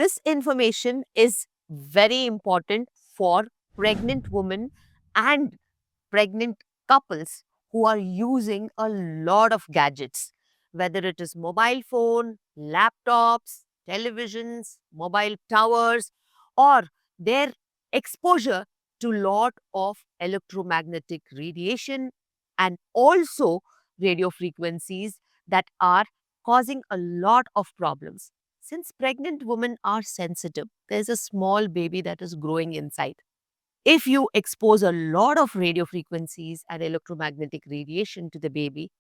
this information is very important for pregnant women and pregnant couples who are using a lot of gadgets, whether it is mobile phone, laptops, televisions, mobile towers, or their exposure to lot of electromagnetic radiation and also radio frequencies that are causing a lot of problems. Since pregnant women are sensitive, there's a small baby that is growing inside. If you expose a lot of radio frequencies and electromagnetic radiation to the baby,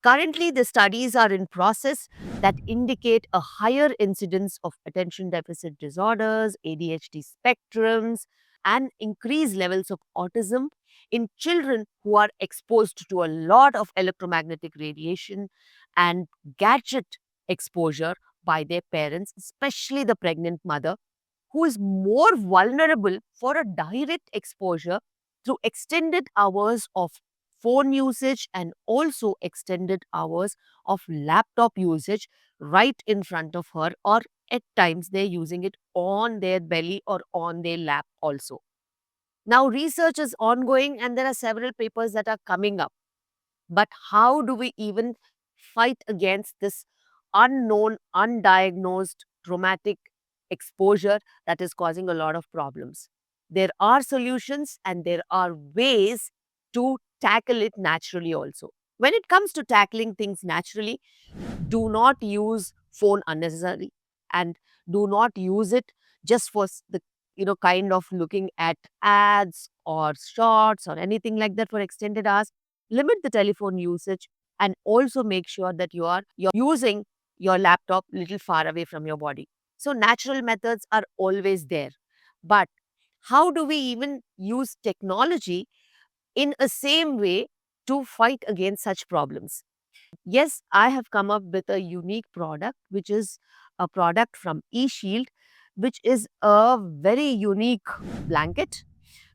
currently the studies are in process that indicate a higher incidence of attention deficit disorders, ADHD spectrums, and increased levels of autism in children who are exposed to a lot of electromagnetic radiation and gadget exposure by their parents, especially the pregnant mother who is more vulnerable for a direct exposure through extended hours of phone usage and also extended hours of laptop usage right in front of her, or at times they're using it on their belly or on their lap also. Now, research is ongoing and there are several papers that are coming up. But how do we even fight against this unknown, undiagnosed traumatic exposure that is causing a lot of problems? There are solutions and there are ways to tackle it naturally also. When it comes to tackling things naturally, do not use phone unnecessarily and do not use it just for the kind of looking at ads or shorts or anything like that for extended hours. Limit the telephone usage and also make sure that you're using your laptop little far away from your body. So natural methods are always there, but how do we even use technology in a same way to fight against such problems? Yes, I have come up with a unique product, which is a product from eShield, which is a very unique blanket.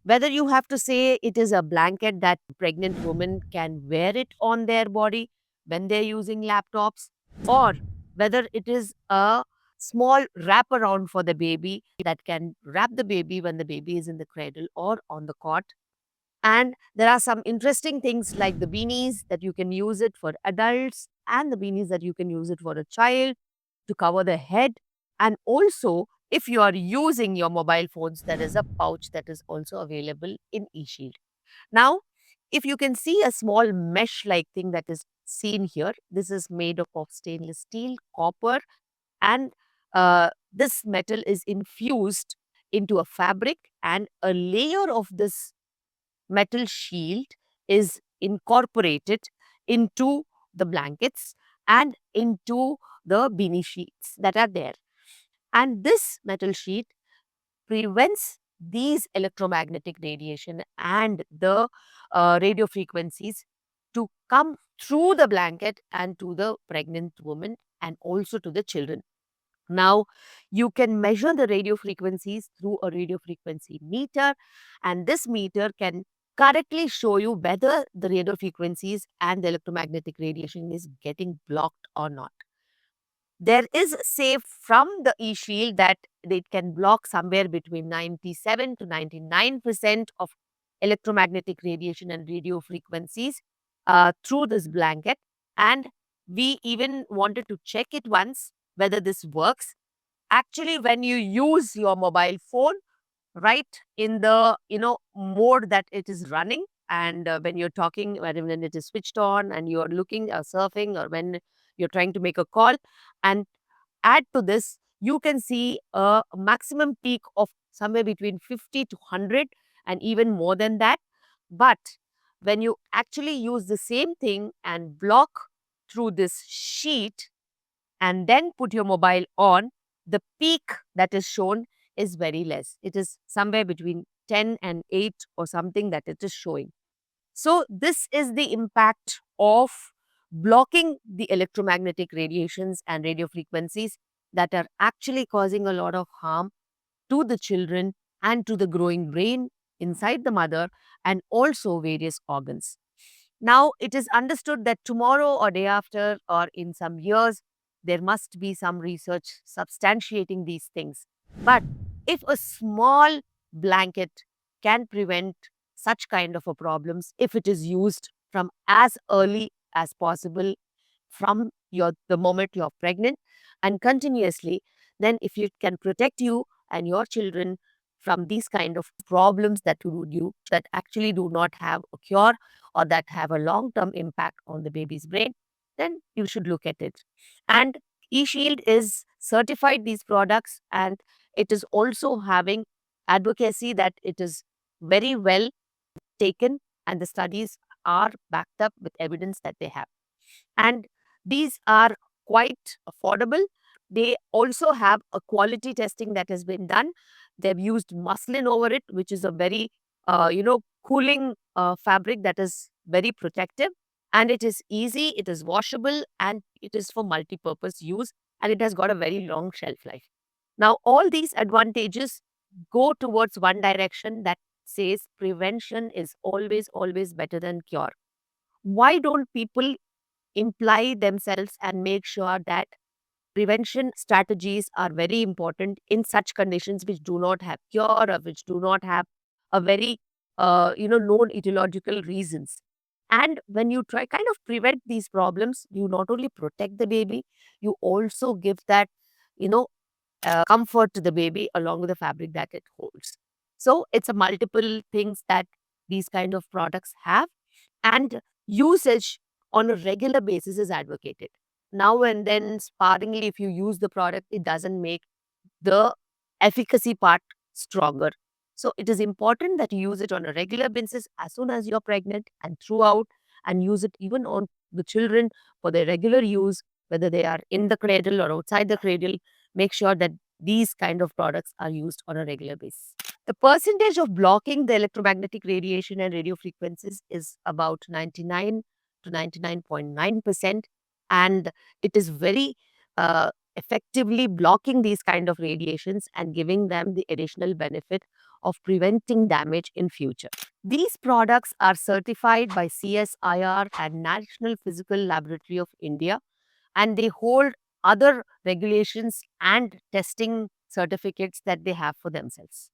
Whether you have to say it is a blanket that pregnant women can wear it on their body when they're using laptops, or whether it is a small wraparound for the baby that can wrap the baby when the baby is in the cradle or on the cot. And there are some interesting things like the beanies that you can use it for adults and the beanies that you can use it for a child to cover the head. And also, if you are using your mobile phones, there is a pouch that is also available in eShield. Now, if you can see a small mesh like thing that is seen here, this is made up of stainless steel, copper, and this metal is infused into a fabric, and a layer of this metal shield is incorporated into the blankets and into the beanie sheets that are there. And this metal sheet prevents these electromagnetic radiation and the radio frequencies to come through the blanket and to the pregnant woman and also to the children. Now, you can measure the radio frequencies through a radio frequency meter, and this meter can correctly show you whether the radio frequencies and the electromagnetic radiation is getting blocked or not. There is safe from the eShield that it can block somewhere between 97 to 99% of electromagnetic radiation and radio frequencies through this blanket. And we even wanted to check it once whether this works. Actually, when you use your mobile phone right in the mode that it is running, and when you're talking, when it is switched on and you're looking or surfing, or when you're trying to make a call, and add to this, you can see a maximum peak of somewhere between 50 to 100 and even more than that. But when you actually use the same thing and block through this sheet and then put your mobile on, the peak that is shown is very less. It is somewhere between 10 and 8 or something that it is showing. So, this is the impact of blocking the electromagnetic radiations and radio frequencies that are actually causing a lot of harm to the children and to the growing brain inside the mother and also various organs. Now, it is understood that tomorrow or day after or in some years, there must be some research substantiating these things. But if a small blanket can prevent such kind of a problems if it is used from as early as possible from the moment you're pregnant and continuously, then if it can protect you and your children from these kind of problems that actually do not have a cure or that have a long term impact on the baby's brain, then you should look at it. And eShield is certified these products, and it is also having advocacy that it is very well taken, and the studies are backed up with evidence that they have. And these are quite affordable. They also have a quality testing that has been done. They've used muslin over it, which is a very, cooling fabric that is very protective. And it is easy, it is washable, and it is for multi-purpose use, and it has got a very long shelf life. Now, all these advantages go towards one direction that says prevention is always, always better than cure. Why don't people imply themselves and make sure that prevention strategies are very important in such conditions which do not have cure or which do not have a very known etiological reasons? And when you try kind of prevent these problems, you not only protect the baby, you also give that you know comfort to the baby along with the fabric that it holds. So it's a multiple things that these kind of products have, and usage on a regular basis is advocated. Now and then, sparingly, if you use the product, it doesn't make the efficacy part stronger. So it is important that you use it on a regular basis as soon as you're pregnant and throughout, and use it even on the children for their regular use, whether they are in the cradle or outside the cradle. Make sure that these kind of products are used on a regular basis. The percentage of blocking the electromagnetic radiation and radio frequencies is about 99 to 99.9%, and it is very effectively blocking these kind of radiations and giving them the additional benefit of preventing damage in future. These products are certified by CSIR and National Physical Laboratory of India, and they hold other regulations and testing certificates that they have for themselves.